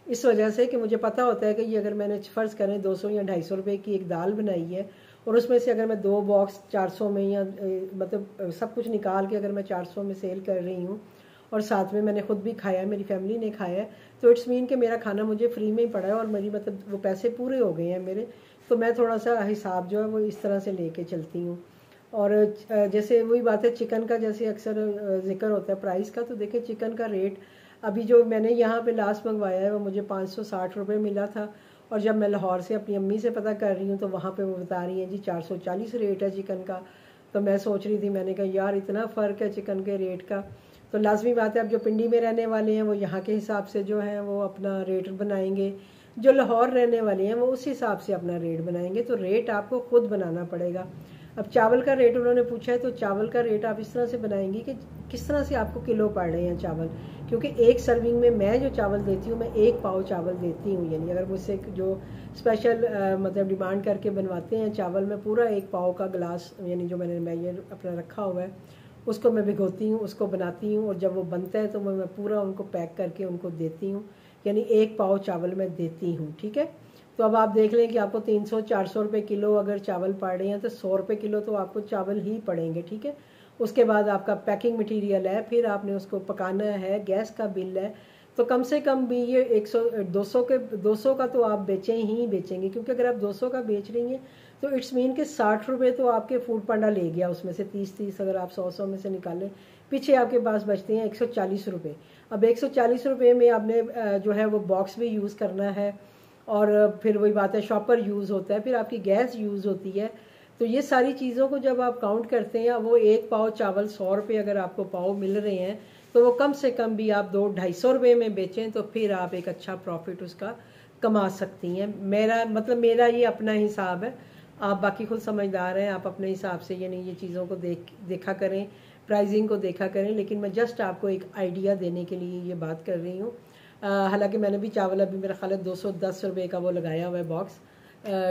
इस वजह से कि मुझे पता होता है कि ये अगर मैंने फ़र्ज़ करें 200 या 250 रुपये की एक दाल बनाई है और उसमें से अगर मैं 2 बॉक्स 400 में या मतलब सब कुछ निकाल के अगर मैं 400 में सेल कर रही हूँ और साथ में मैंने खुद भी खाया है, मेरी फैमिली ने खाया है, तो इट्स मीन कि मेरा खाना मुझे फ्री में ही पड़ा है और मेरी मतलब वो पैसे पूरे हो गए हैं मेरे। तो मैं थोड़ा सा हिसाब जो है वो इस तरह से लेके चलती हूँ। और जैसे वही बात है चिकन का, जैसे अक्सर जिक्र होता है प्राइस का, तो देखिए चिकन का रेट अभी जो मैंने यहाँ पे लास्ट मंगवाया है वो मुझे 560 रुपये मिला था, और जब मैं लाहौर से अपनी अम्मी से पता कर रही हूँ तो वहाँ पे वो बता रही हैं जी 440 रेट है चिकन का। तो मैं सोच रही थी, मैंने कहा यार इतना फ़र्क है चिकन के रेट का। तो लाजमी बात है अब जो पिंडी में रहने वाले हैं वो यहाँ के हिसाब से जो है वो अपना रेट बनाएंगे, जो लाहौर रहने वाले हैं वो उस हिसाब से अपना रेट बनाएंगे। तो रेट आपको खुद बनाना पड़ेगा। अब चावल का रेट उन्होंने पूछा है, तो चावल का रेट आप इस तरह से बनाएंगी कि किस तरह से आपको किलो पड़ रहे हैं चावल, क्योंकि एक सर्विंग में मैं जो चावल देती हूँ मैं 1 पाव चावल देती हूँ। यानी अगर मुझसे जो स्पेशल मतलब डिमांड करके बनवाते हैं चावल, मैं पूरा 1 पाव का गिलास यानी जो मैं ये अपना रखा हुआ है उसको मैं भिगोती हूँ, उसको बनाती हूँ, और जब वो बनता है तो मैं पूरा उनको पैक करके उनको देती हूँ, यानी 1 पाव चावल मैं देती हूँ, ठीक है। तो अब आप देख लें कि आपको 300-400 रुपये किलो अगर चावल पड़ रहे हैं तो 100 रुपये किलो तो आपको चावल ही पड़ेंगे, ठीक है। उसके बाद आपका पैकिंग मटेरियल है, फिर आपने उसको पकाना है, गैस का बिल है, तो कम से कम भी ये 200 का तो आप बेचें ही बेचेंगे, क्योंकि अगर आप 200 का बेच रही हैं तो इट्स मीन के 60 रुपये तो आपके फूड पांडा ले गया, उसमें से 30 अगर आप 100 में से निकालें, पीछे आपके पास बचते हैं 140 रुपये। अब 140 रुपये में आपने जो है वो बॉक्स भी यूज़ करना है, और फिर वही बात है शॉपर यूज़ होता है, फिर आपकी गैस यूज़ होती है। तो ये सारी चीज़ों को जब आप काउंट करते हैं, वो 1 पाव चावल 100 रुपये अगर आपको पाव मिल रहे हैं तो वो कम से कम भी आप 200-250 रुपये में बेचें तो फिर आप एक अच्छा प्रॉफिट उसका कमा सकती हैं। मेरा ये अपना हिसाब है, आप बाकी खुद समझदार हैं, आप अपने हिसाब से यानी ये चीज़ों को देखा करें, प्राइसिंग को देखा करें, लेकिन मैं जस्ट आपको एक आइडिया देने के लिए ये बात कर रही हूँ। हालांकि मैंने भी चावल अभी मेरा ख्याल है 210 रुपये का वो लगाया हुआ है बॉक्स,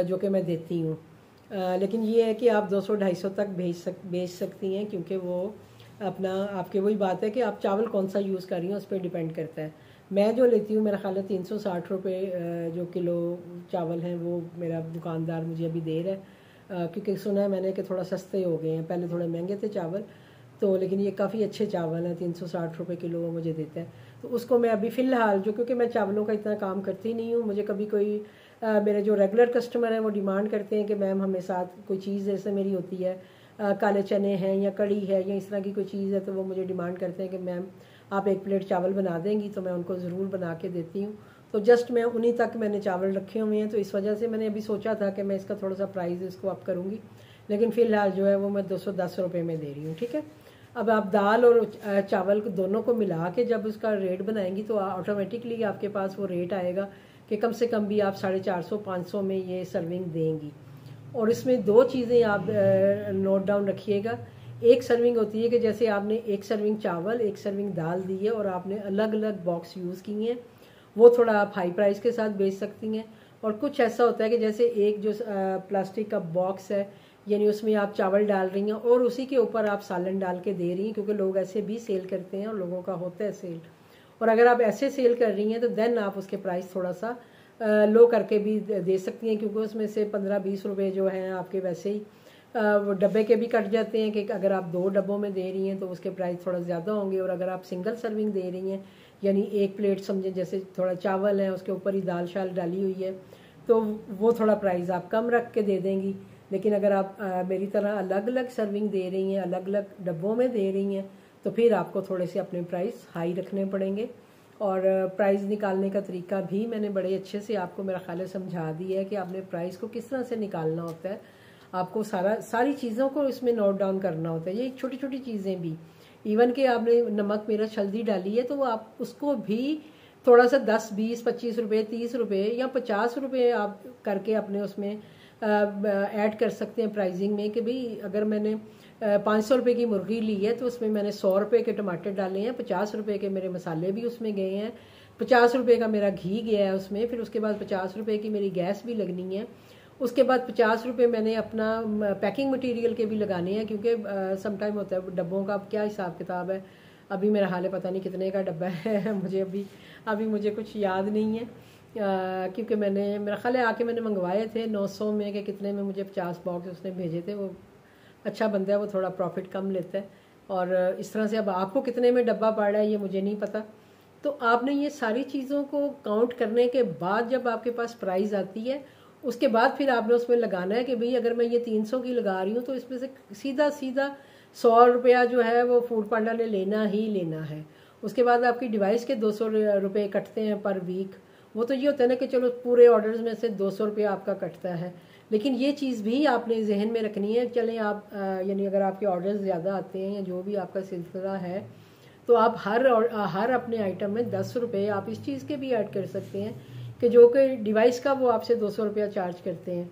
जो कि मैं देती हूँ, लेकिन ये है कि आप 200-250 तक बेच सकती हैं, क्योंकि वो अपना आपके वही बात है कि आप चावल कौन सा यूज़ कर रही हैं उस पर डिपेंड करता है। मैं जो लेती हूँ मेरा ख्याल है 360 रुपये जो किलो चावल हैं वो मेरा दुकानदार मुझे अभी दे रहा है, क्योंकि सुना है मैंने कि थोड़ा सस्ते हो गए हैं, पहले थोड़े महंगे थे चावल तो, लेकिन ये काफ़ी अच्छे चावल हैं, 360 रुपये किलो वो मुझे देता है। तो उसको मैं अभी फ़िलहाल जो, क्योंकि मैं चावलों का इतना काम करती नहीं हूँ, मुझे कभी कोई मेरे जो रेगुलर कस्टमर हैं वो डिमांड करते हैं कि मैम हमें साथ कोई चीज़ जैसे मेरी होती है काले चने हैं या कड़ी है या इस तरह की कोई चीज़ है, तो वो मुझे डिमांड करते हैं कि मैम आप 1 प्लेट चावल बना देंगी, तो मैं उनको ज़रूर बना के देती हूँ। तो जस्ट मैं उन्हीं तक मैंने चावल रखे हुए हैं, तो इस वजह से मैंने अभी सोचा था कि मैं इसका थोड़ा सा प्राइस इसको अप करूँगी, लेकिन फ़िलहाल जो है वो मैं 210 रुपये में दे रही हूँ। ठीक है, अब आप दाल और चावल दोनों को मिला के जब उसका रेट बनाएंगी तो ऑटोमेटिकली आपके पास वो रेट आएगा कि कम से कम भी आप 450-500 में ये सर्विंग देंगी। और इसमें 2 चीज़ें आप नोट डाउन रखिएगा। एक सर्विंग होती है कि जैसे आपने 1 सर्विंग चावल 1 सर्विंग दाल दी है और आपने अलग अलग बॉक्स यूज़ किए हैं, वो थोड़ा आप हाई प्राइस के साथ बेच सकती हैं। और कुछ ऐसा होता है कि जैसे एक जो प्लास्टिक का बॉक्स है, यानी उसमें आप चावल डाल रही हैं और उसी के ऊपर आप सालन डाल के दे रही हैं, क्योंकि लोग ऐसे भी सेल करते हैं और लोगों का होता है सेल। और अगर आप ऐसे सेल कर रही हैं तो देन आप उसके प्राइस थोड़ा सा लो करके भी दे सकती हैं, क्योंकि उसमें से 15-20 रुपये जो हैं आपके वैसे ही वो डब्बे के भी कट जाते हैं कि अगर आप 2 डब्बों में दे रही हैं तो उसके प्राइस थोड़ा ज़्यादा होंगे, और अगर आप सिंगल सर्विंग दे रही हैं यानी 1 प्लेट समझें जैसे थोड़ा चावल है उसके ऊपर ही दाल शाल डाली हुई है, तो वो थोड़ा प्राइस आप कम रख के दे देंगी। लेकिन अगर आप मेरी तरह अलग अलग सर्विंग दे रही हैं, अलग अलग डब्बों में दे रही हैं, तो फिर आपको थोड़े से अपने प्राइस हाई रखने पड़ेंगे। और प्राइस निकालने का तरीका भी मैंने बड़े अच्छे से आपको मेरा ख्याल है समझा दिया है कि आपने प्राइस को किस तरह से निकालना होता है। आपको सारी चीज़ों को इसमें नोट डाउन करना होता है, ये छोटी छोटी चीज़ें भी, इवन कि आपने नमक मिर्च हल्दी डाली है तो आप उसको भी थोड़ा सा 10-20-25 रुपये 30 रुपये या 50 रुपये आप करके अपने उसमें ऐड कर सकते हैं प्राइसिंग में, कि भाई अगर मैंने 500 रुपये की मुर्गी ली है तो उसमें मैंने 100 रुपये के टमाटर डाले हैं, 50 रुपये के मेरे मसाले भी उसमें गए हैं, 50 रुपये का मेरा घी गया है उसमें, फिर उसके बाद 50 रुपये की मेरी गैस भी लगनी है, उसके बाद 50 रुपये मैंने अपना पैकिंग मटेरियल के भी लगाने हैं, क्योंकि समटाइम होता है डब्बों का क्या हिसाब किताब है, अभी मेरा हाल है पता नहीं कितने का डब्बा है मुझे अभी मुझे कुछ याद नहीं है, क्योंकि मैंने मेरा ख्याल है आके मैंने मंगवाए थे 900 में कि कितने में मुझे 50 बॉक्स उसने भेजे थे। वो अच्छा बंदा है, वो थोड़ा प्रॉफिट कम लेता है, और इस तरह से अब आपको कितने में डब्बा पड़ रहा है ये मुझे नहीं पता। तो आपने ये सारी चीज़ों को काउंट करने के बाद जब आपके पास प्राइस आती है, उसके बाद फिर आपने उसमें लगाना है कि भाई अगर मैं ये 300 की लगा रही हूँ तो इसमें से सीधा 100 रुपया जो है वो फूड पांडा ने लेना ही लेना है। उसके बाद आपकी डिवाइस के 200 रुपये कटते हैं पर वीक, वो तो ये होता है ना कि चलो पूरे ऑर्डर्स में से 200 रुपया आपका कटता है, लेकिन ये चीज़ भी आपने जहन में रखनी है। चलें आप यानी अगर आपके ऑर्डर्स ज़्यादा आते हैं या जो भी आपका सिलसिला है, तो आप हर अपने आइटम में 10 रुपये आप इस चीज़ के भी ऐड कर सकते हैं कि जो कि डिवाइस का वो आपसे 200 रुपया चार्ज करते हैं।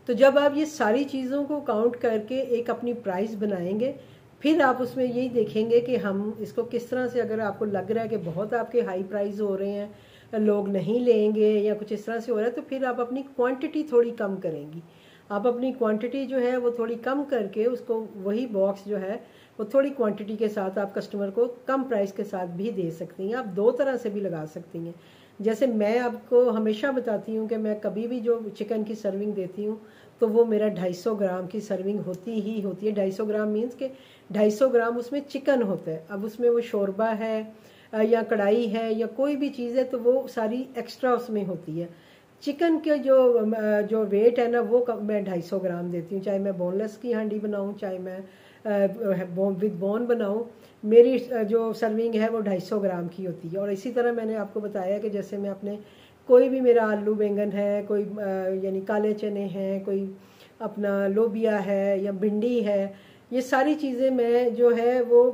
तो जब आप ये सारी चीज़ों को काउंट करके एक अपनी प्राइस बनाएंगे, फिर आप उसमें यही देखेंगे कि हम इसको किस तरह से, अगर आपको लग रहा है कि बहुत आपके हाई प्राइस हो रहे हैं, लोग नहीं लेंगे या कुछ इस तरह से हो रहा है, तो फिर आप अपनी क्वांटिटी थोड़ी कम करेंगी। आप अपनी क्वांटिटी जो है वो थोड़ी कम करके उसको वही बॉक्स जो है वो थोड़ी क्वांटिटी के साथ आप कस्टमर को कम प्राइस के साथ भी दे सकती हैं। आप 2 तरह से भी लगा सकती हैं। जैसे मैं आपको हमेशा बताती हूँ कि मैं कभी भी जो चिकन की सर्विंग देती हूँ तो वो मेरा 250 ग्राम की सर्विंग होती ही होती है। 250 ग्राम मीन्स के 250 ग्राम उसमें चिकन होता है। अब उसमें वो शोरबा है या कढ़ाई है या कोई भी चीज़ है तो वो सारी एक्स्ट्रा उसमें होती है। चिकन के जो वेट है ना वो मैं 250 ग्राम देती हूँ, चाहे मैं बोनलेस की हांडी बनाऊँ चाहे मैं विद बोन बनाऊँ, मेरी जो सर्विंग है वो 250 ग्राम की होती है। और इसी तरह मैंने आपको बताया कि जैसे मैं अपने कोई भी मेरा आलू बैंगन है, कोई यानी काले चने हैं, कोई अपना लोबिया है या भिंडी है, ये सारी चीज़ें मैं जो है वो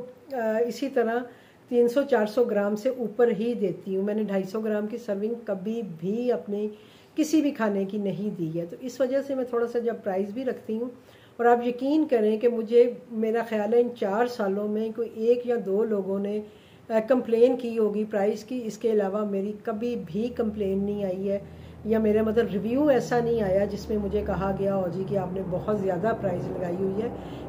इसी तरह 300-400 ग्राम से ऊपर ही देती हूँ। मैंने 250 ग्राम की सर्विंग कभी भी अपने किसी भी खाने की नहीं दी है। तो इस वजह से मैं थोड़ा सा जब प्राइस भी रखती हूँ, और आप यकीन करें कि मुझे मेरा ख्याल है इन 4 सालों में कोई 1 या 2 लोगों ने कंप्लेन की होगी प्राइस की, इसके अलावा मेरी कभी भी कंप्लेन नहीं आई है। या मेरा मतलब रिव्यू ऐसा नहीं आया जिसमें मुझे कहा गया हो जी कि आपने बहुत ज़्यादा प्राइस लगाई हुई है,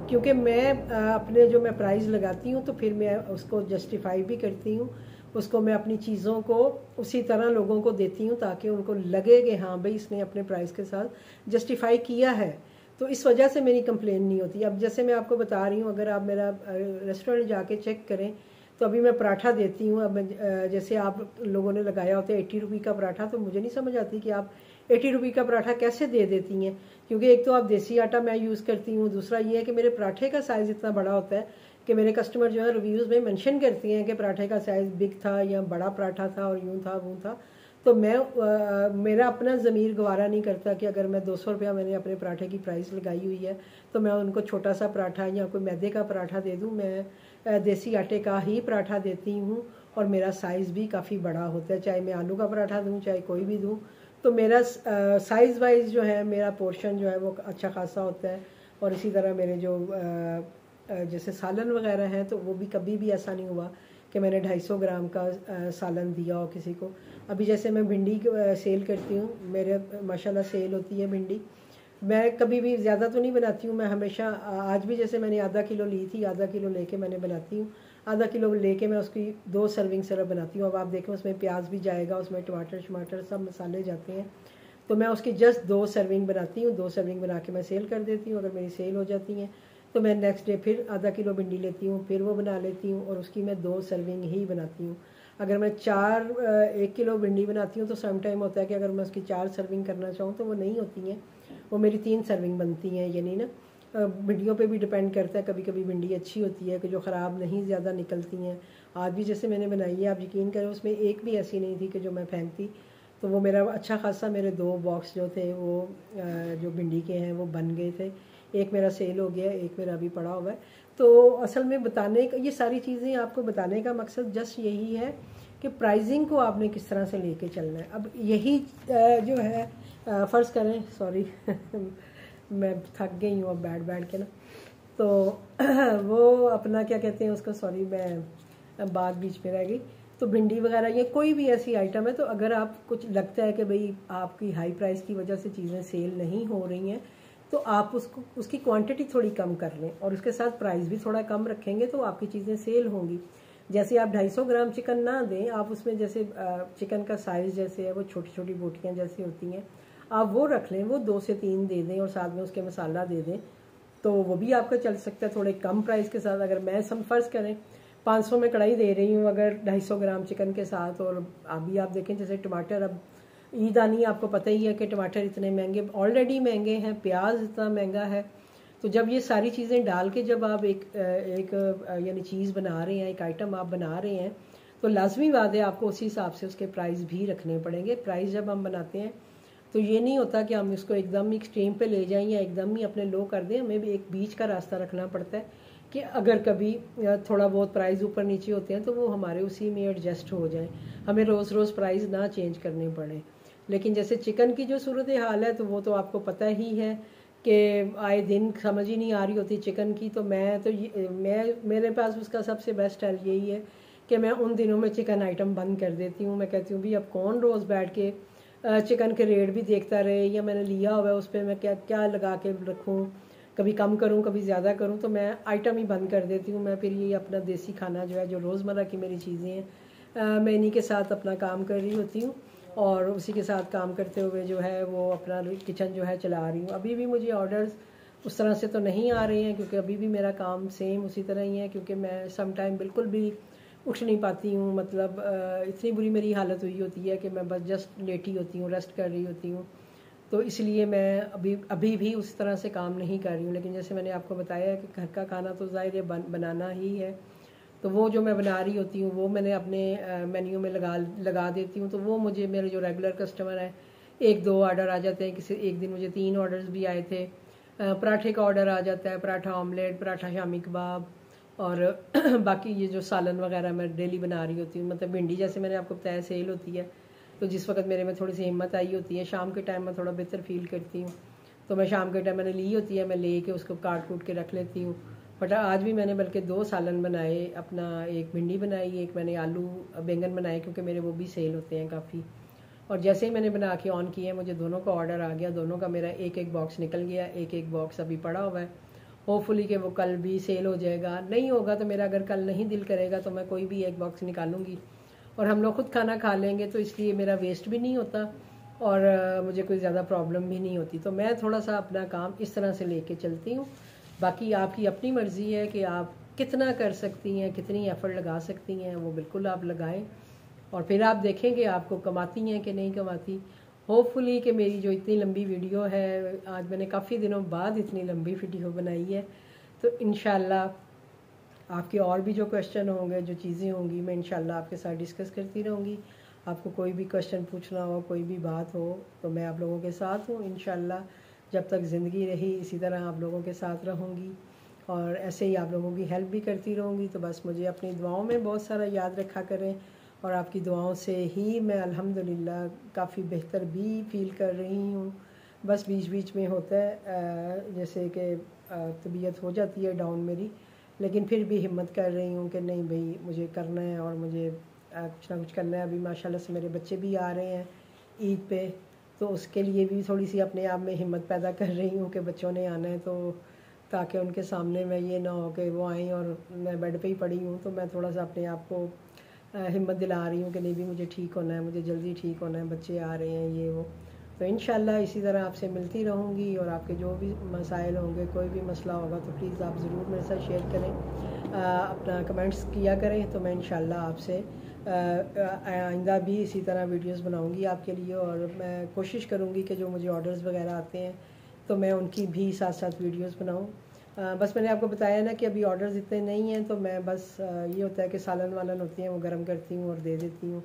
क्योंकि मैं अपने जो मैं प्राइस लगाती हूँ तो फिर मैं उसको जस्टिफाई भी करती हूँ, उसको मैं अपनी चीज़ों को उसी तरह लोगों को देती हूँ ताकि उनको लगे कि हाँ भाई इसने अपने प्राइस के साथ जस्टिफाई किया है, तो इस वजह से मेरी कंप्लेन नहीं होती। अब जैसे मैं आपको बता रही हूँ, अगर आप मेरा रेस्टोरेंट जाके चेक करें तो अभी मैं पराठा देती हूँ। अब जैसे आप लोगों ने लगाया होता है 80 रुपये का पराठा, तो मुझे नहीं समझ आती कि आप 80 रुपये का पराठा कैसे दे देती हैं, क्योंकि एक तो आप देसी आटा मैं यूज़ करती हूँ, दूसरा ये है कि मेरे पराठे का साइज़ इतना बड़ा होता है कि मेरे कस्टमर जो है रिव्यूज़ में मेंशन करती हैं कि पराठे का साइज़ बिग था या बड़ा पराठा था और यूँ था वो था। तो मैं मेरा अपना ज़मीर गवारा नहीं करता कि अगर मैं 200 रुपया मैंने अपने पराठे की प्राइस लगाई हुई है तो मैं उनको छोटा सा पराठा या कोई मैदे का पराठा दे दूँ। मैं देसी आटे का ही पराठा देती हूँ और मेरा साइज़ भी काफ़ी बड़ा होता है, चाहे मैं आलू का पराठा दूँ चाहे कोई भी दूँ, तो मेरा साइज़ वाइज जो है मेरा पोर्शन जो है वो अच्छा खासा होता है। और इसी तरह मेरे जो जैसे सालन वगैरह हैं तो वो भी कभी भी ऐसा नहीं हुआ कि मैंने 250 ग्राम का सालन दिया हो किसी को। अभी जैसे मैं भिंडी सेल करती हूँ, मेरे माशाल्लाह सेल होती है भिंडी। मैं कभी भी ज़्यादा तो नहीं बनाती हूँ, मैं हमेशा आज भी जैसे मैंने आधा किलो ली थी, आधा किलो लेके मैंने बनाती हूँ, आधा किलो लेके मैं उसकी 2 सर्विंग सिर्फ बनाती हूँ। अब आप देखें उसमें प्याज भी जाएगा, उसमें टमाटर सब मसाले जाते हैं, तो मैं उसकी जस्ट 2 सर्विंग बनाती हूँ। 2 सर्विंग बना के मैं सेल कर देती हूँ। अगर मेरी सेल हो जाती हैं तो मैं नेक्स्ट डे फिर आधा किलो भिंडी लेती हूँ, फिर वो बना लेती हूँ और उसकी मैं 2 सर्विंग ही बनाती हूँ। अगर मैं 1 किलो भिंडी बनाती हूँ तो सम टाइम होता है कि अगर मैं उसकी 4 सर्विंग करना चाहूँ तो वो नहीं होती हैं, वो मेरी 3 सर्विंग बनती हैं। यानी ना भिंडियों पे भी डिपेंड करता है, कभी कभी भिंडी अच्छी होती है कि जो ख़राब नहीं ज़्यादा निकलती हैं। आज भी जैसे मैंने बनाई है, आप यकीन करें उसमें एक भी ऐसी नहीं थी कि जो मैं फेंकती, तो वो मेरा अच्छा खासा मेरे 2 बॉक्स जो थे वो जो भिंडी के हैं वो बन गए थे। एक मेरा सेल हो गया, एक मेरा अभी पड़ा हुआ है। तो असल में बताने का ये सारी चीज़ें आपको बताने का मकसद जस्ट यही है कि प्राइसिंग को आपने किस तरह से लेके चलना है। अब यही जो है फ़र्ज़ करें, सॉरी मैं थक गई हूँ अब बैठ के ना, तो वो अपना क्या कहते हैं उसको, सॉरी मैं बात बीच में रह गई। तो भिंडी वगैरह ये कोई भी ऐसी आइटम है, तो अगर आप कुछ लगता है कि भाई आपकी हाई प्राइस की वजह से चीज़ें सेल नहीं हो रही हैं, तो आप उसकी क्वांटिटी थोड़ी कम कर लें और उसके साथ प्राइस भी थोड़ा कम रखेंगे तो आपकी चीज़ें सेल होंगी। जैसे आप 250 ग्राम चिकन ना दें, आप उसमें जैसे चिकन का साइज़ जैसे है वो छोटी छोटी बोटियाँ जैसी होती हैं, आप वो रख लें, वो 2 से 3 दे दें और साथ में उसके मसाला दे दें, तो वो भी आपका चल सकता है थोड़े कम प्राइस के साथ। अगर मैं फ़र्ज़ करें 500 में कढ़ाई दे रही हूँ अगर 250 ग्राम चिकन के साथ, और अभी आप देखें जैसे टमाटर, अब ईद आनी, आपको पता ही है कि टमाटर इतने महंगे ऑलरेडी महंगे हैं, प्याज इतना महंगा है, तो जब ये सारी चीज़ें डाल के जब आप एक यानी चीज़ बना रहे हैं, एक आइटम आप बना रहे हैं, तो लाजमी बात है आपको उसी हिसाब से उसके प्राइस भी रखने पड़ेंगे। प्राइस जब हम बनाते हैं तो ये नहीं होता कि हम इसको एकदम एक्सट्रीम पे ले जाएं या एकदम ही अपने लो कर दें, हमें भी एक बीच का रास्ता रखना पड़ता है कि अगर कभी थोड़ा बहुत प्राइस ऊपर नीचे होते हैं तो वो हमारे उसी में एडजस्ट हो जाए, हमें रोज़ रोज़ प्राइस ना चेंज करने पड़े। लेकिन जैसे चिकन की जो सूरत हाल है तो वो तो आपको पता ही है कि आए दिन समझ ही नहीं आ रही होती चिकन की, तो मैं मेरे पास उसका सबसे बेस्ट हल यही है कि मैं उन दिनों में चिकन आइटम बंद कर देती हूँ। मैं कहती हूँ भी अब कौन रोज़ बैठ के चिकन के रेट भी देखता रहे, या मैंने लिया हुआ है उस पर मैं क्या क्या लगा के रखूँ, कभी कम करूँ कभी ज़्यादा करूँ, तो मैं आइटम ही बंद कर देती हूँ। मैं फिर ये अपना देसी खाना जो है, जो रोज़मर्रा की मेरी चीज़ें हैं, मैं इन्हीं के साथ अपना काम कर रही होती हूँ और उसी के साथ काम करते हुए जो है वो अपना किचन जो है चला रही हूँ। अभी भी मुझे ऑर्डर्स उस तरह से तो नहीं आ रहे हैं क्योंकि अभी भी मेरा काम सेम उसी तरह ही है, क्योंकि मैं सम टाइम बिल्कुल भी उठ नहीं पाती हूँ, मतलब इतनी बुरी मेरी हालत हुई होती है कि मैं बस जस्ट लेटी होती हूँ, रेस्ट कर रही होती हूँ, तो इसलिए मैं अभी भी उस तरह से काम नहीं कर रही हूँ। लेकिन जैसे मैंने आपको बताया है कि घर का खाना तो ज़ाहिर है बनाना ही है, तो वो जो मैं बना रही होती हूँ वो मैंने अपने मेन्यू में लगा देती हूँ, तो वो मुझे मेरे जो रेगुलर कस्टमर हैं 1-2 ऑर्डर आ जाते हैं। किसी एक दिन मुझे 3 ऑर्डर्स भी आए थे, पराठे का ऑर्डर आ जाता है, पराठा ऑमलेट, पराठा शामी कबाब, और बाकी ये जो सालन वगैरह मैं डेली बना रही होती हूँ। मतलब भिंडी जैसे मैंने आपको बताया सेल होती है, तो जिस वक्त मेरे में थोड़ी सी हिम्मत आई होती है, शाम के टाइम में थोड़ा बेहतर फील करती हूँ, तो मैं शाम के टाइम मैंने ली होती है, मैं ले के उसको काट कूट के रख लेती हूँ। बट आज भी मैंने बल्कि 2 सालन बनाए, अपना एक भिंडी बनाई, एक मैंने आलू बैंगन बनाए, क्योंकि मेरे वो भी सेल होते हैं काफ़ी। और जैसे ही मैंने बना के ऑन किया मुझे दोनों का ऑर्डर आ गया, दोनों का मेरा एक एक बॉक्स निकल गया, एक एक बॉक्स अभी पड़ा हुआ है। होपफुली कि वो कल भी सेल हो जाएगा, नहीं होगा तो मेरा अगर कल नहीं दिल करेगा तो मैं कोई भी एक बॉक्स निकालूंगी और हम लोग खुद खाना खा लेंगे, तो इसलिए मेरा वेस्ट भी नहीं होता और मुझे कोई ज़्यादा प्रॉब्लम भी नहीं होती। तो मैं थोड़ा सा अपना काम इस तरह से लेके चलती हूँ। बाकी आपकी अपनी मर्ज़ी है कि आप कितना कर सकती हैं, कितनी एफ़र्ट लगा सकती हैं, वो बिल्कुल आप लगाएं और फिर आप देखेंगे आपको कमाती हैं कि नहीं कमाती। होपफुली कि मेरी जो इतनी लंबी वीडियो है, आज मैंने काफ़ी दिनों बाद इतनी लंबी वीडियो बनाई है, तो इंशाल्लाह आपके और भी जो क्वेश्चन होंगे, जो चीज़ें होंगी, मैं इंशाल्लाह आपके साथ डिस्कस करती रहूँगी। आपको कोई भी क्वेश्चन पूछना हो, कोई भी बात हो, तो मैं आप लोगों के साथ हूँ इंशाल्लाह। जब तक ज़िंदगी रही इसी तरह आप लोगों के साथ रहूँगी और ऐसे ही आप लोगों की हेल्प भी करती रहूँगी। तो बस मुझे अपनी दुआओं में बहुत सारा याद रखा करें और आपकी दुआओं से ही मैं अल्हम्दुलिल्लाह काफ़ी बेहतर भी फ़ील कर रही हूँ। बस बीच बीच में होता है जैसे कि तबीयत हो जाती है डाउन मेरी, लेकिन फिर भी हिम्मत कर रही हूँ कि नहीं भाई मुझे करना है और मुझे कुछ ना कुछ करना है। अभी माशाल्लाह से मेरे बच्चे भी आ रहे हैं ईद पे, तो उसके लिए भी थोड़ी सी अपने आप में हिम्मत पैदा कर रही हूँ कि बच्चों ने आना है, तो ताकि उनके सामने मैं ये ना हो कि वो आएँ और मैं बेड पे ही पड़ी हूँ। तो मैं थोड़ा सा अपने आप को हिम्मत दिला रही हूँ कि नहीं भी मुझे ठीक होना है, मुझे जल्दी ठीक होना है, बच्चे आ रहे हैं ये वो। तो इंशाल्लाह इसी तरह आपसे मिलती रहूँगी और आपके जो भी मसाइल होंगे, कोई भी मसला होगा तो प्लीज़ आप ज़रूर मेरे साथ शेयर करें, अपना कमेंट्स किया करें। तो मैं इंशाल्लाह आपसे आइंदा भी इसी तरह वीडियोस बनाऊंगी आपके लिए और मैं कोशिश करूंगी कि जो मुझे ऑर्डर्स वगैरह आते हैं तो मैं उनकी भी साथ साथ वीडियोस बनाऊं। बस मैंने आपको बताया ना कि अभी ऑर्डर्स इतने नहीं हैं, तो मैं बस ये होता है कि सालन वालन होती हैं वो गर्म करती हूँ और दे देती हूँ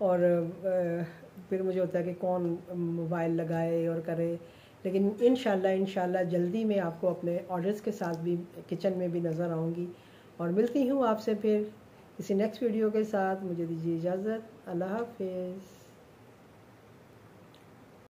और फिर मुझे होता है कि कौन मोबाइल लगाए और करे। लेकिन इंशाल्लाह जल्दी मैं आपको अपने ऑर्डर्स के साथ भी किचन में भी नज़र आऊँगी और मिलती हूँ आपसे फिर किसी नेक्स्ट वीडियो के साथ। मुझे दीजिए इजाज़त। अल्लाह हाफ़िज़।